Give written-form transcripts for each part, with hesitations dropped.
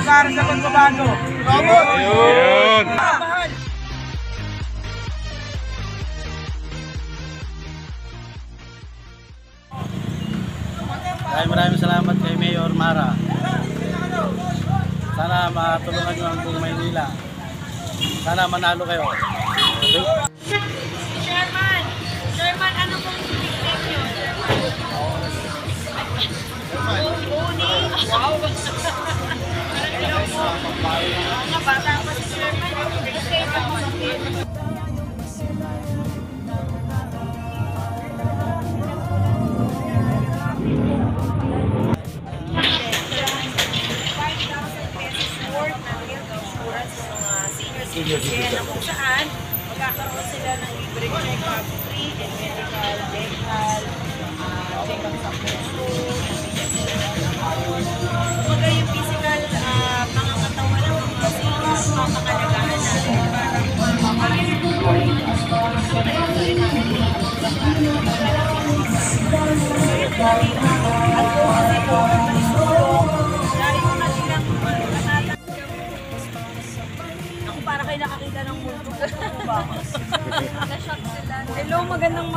para sa pagbabago. Yun. Maraming salamat kay Mayor Mara. Sana matulungan nyo ang buong Maynila. Sana manalo kayo. Sherman, ano pong nickname nyo? Wow! Hello po. Mga bata pa si Sherman. Okay pa po. Senior citizen kung saan magkakaroon sila ng libreng check-up, free and medical, dental, check-up sa puso, kumbaga yung physical mga katawan ng mga seniors, mga pangalagaan natin para at kung kasi po dahil ko na silang para kayo nakakita ng mundo. Na-shock sila. Hello, magandang.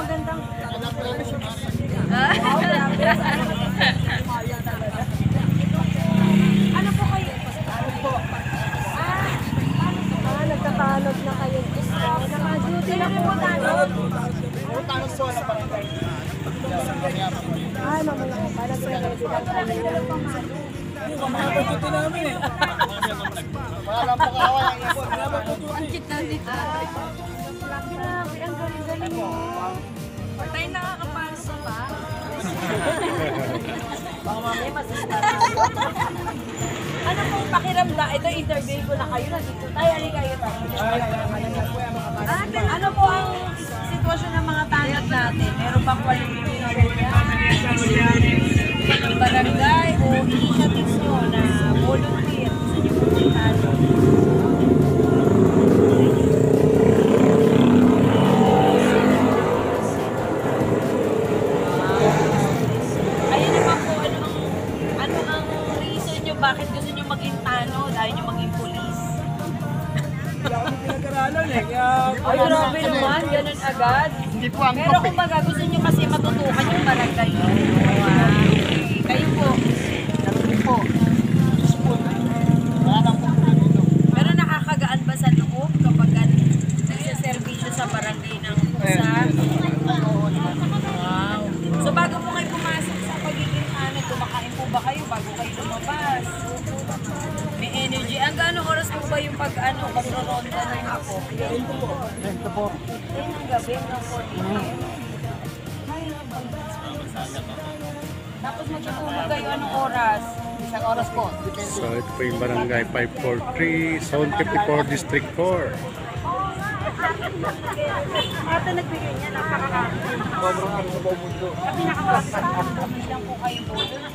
Ano po kayo? Nagtatalog na kayo. Naka-duty na po talog. Tanong so na barangay. Mamaya ko para sa ready lang kayo. Mapatuti namin eh. Wala lang pag-away ang ipon. Ang cute na dito. Grabe, ang galing-galing mo. Tayo nakakapasa pa. Baka mamaya masista. Ano pong pakiramdam? Ito interview ko na kayo. Nandito tayo. Halika kayo tayo. Ano po ang sitwasyon ng mga tanod natin? Meron bang qualification ng barangay o initiatives nyo na volunteer sa inyo pong tanod? Ayun naman po, ano ang reason nyo bakit gusto nyo maging tanod, ayaw nyo maging police? Hindi ako pinag-aralan eh. Ay, grabe naman, ganun agad. Pero kumbaga, gusto nyo kasi matutukan yung barangay. Kayo po. Pero nakakagaan ba sa loob kapag nagsiservisyo sa barangay ng pusa? Wow. So bago po kayo pumasok sa pagiging tanod, kumakain po ba kayo bago kayo lumabas? May energy. Ang gano'ng oras po ba yung pag-ronda ng ako? Ito po. 10 ng gabi ng 14. Tapos magtutulog kayo anong oras? Isang oras po. So ito po yung barangay 543, Zone 54, District 4. Ate nagbigay niya, napakakakit. Sobrang kami sa buong mundo. Kasi nakakakit lang po kayo tulog.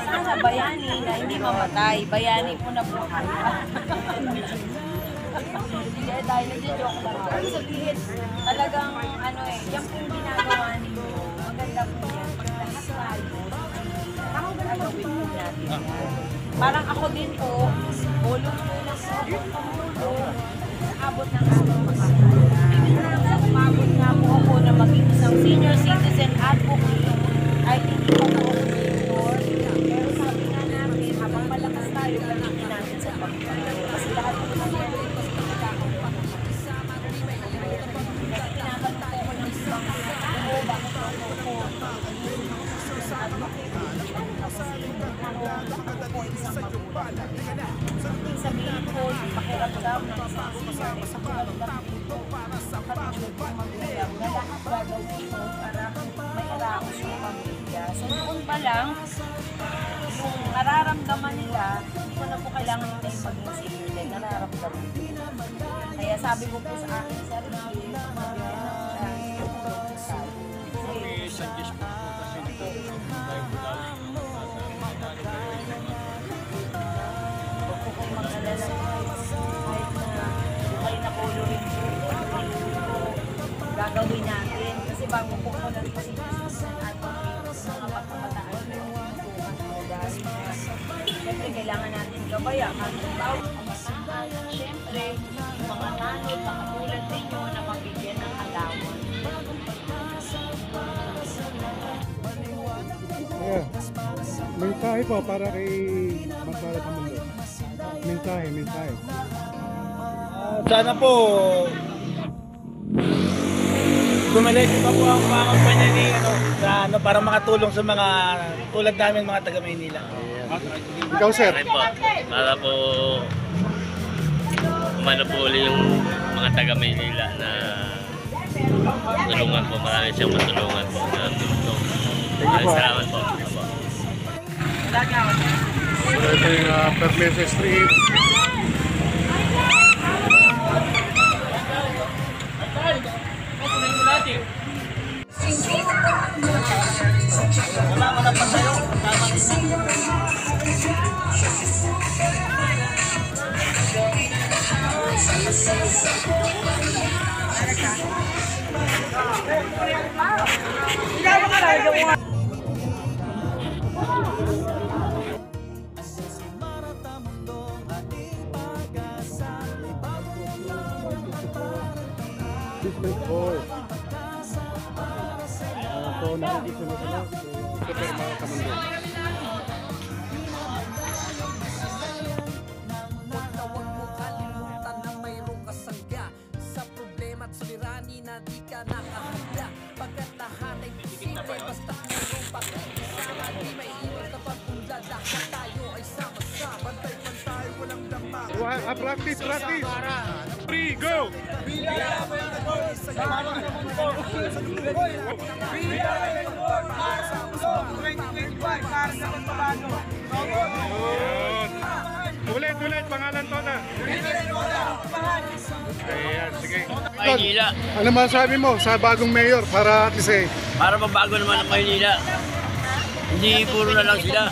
Sana bayani na hindi mamatay. Bayani po na buhay. Dahil nag-joke lang. Pero sabihin, talagang yan po yung ginagawa ninyo. Maganda po yan. Pag lahat tayo, gagawin po natin. Parang ako din po, volunteer lang po. Abot ng aking makakala. Umabot nga po ako na maging isang senior citizen advocate. Ay hindi po po pero sabi nga namin, habang malakas tayo, gamitin natin sa pagpapalala. Kasi lahat po ng meron ko sa pagkakapag. Pinakanta ko ng isang ano, bakit ako po. Sabihin ko, pakiramdam ng isang senior sa pakiramdam dito para sa katulad ng magulang na lahat gagawin ko para may araos yung pamilya. So noon pa lang, yung nararamdaman nila, hindi ko na po kailangan yung tayo maging senior din, nararamdaman nila. Kaya sabi ko po sa akin, sarili, mabigyan ng chance. May suggest po kasi nito. Huwag po kayong mag-alala kahit na kayo nakulong gagawin natin. Kasi bago po ko lang kasi at mga kabataan na yung tukan mo dahil kailangan natin gabayan. Ang tao, at syempre, yung mga nanod, mga tulad ninyo na mabigyan ng alawan. Ayan. Mensahe po para kay Magbara Tamundo. Mensahe. Sana po bumalik pa po ang pangkampanya ni para makatulong sa mga tulad namin mga taga Maynila. Ikaw, sir. Po, para po umano po uli yung mga taga Maynila na tulungan po. Marami siyang matulungan po na tulong. Maraming salamat po. So, ito yung Permesa Street. District 4. So, nakikita na sila. Super mga Tamundo. Huwag mo kalimutan na mayroong kasangga sa problema at suliranin na di ka nakahanda. Pagkat lahat ay posible basta mayroong pakikisama. Di may iwan kapag unlad lahat tayo ay sama-sama. Pantay-pantay walang dama. Practice. 3, go! Ulit, pangalan to na. Ayan, sige. Maynila, Ano masabi mo sa bagong mayor para at least para mabago naman ang Maynila. Hindi puro na lang sila.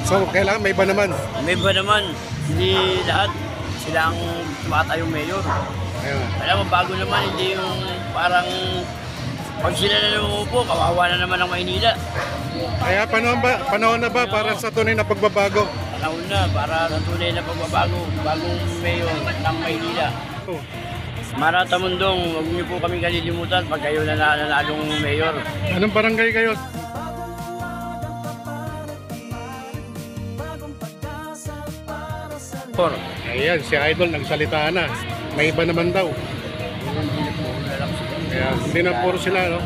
so kailangan may iba naman. May iba naman, hindi lahat silang tumatayong mayor. Ayan. Alam mo, bago naman, hindi yung parang pag sila na umupo, kawawa na naman ang Maynila. Kaya panahon na ba para sa tunay na pagbabago? Panahon na para sa tunay na pagbabago, bagong mayor ng Maynila. Oh. Mara Tamundong, huwag niyo po kami kalilimutan pag kayo na nanalong mayor. Anong barangay kayo? Ayan, si Idol nagsalita na. May iba naman daw. Kaya hindi na puro sila, no?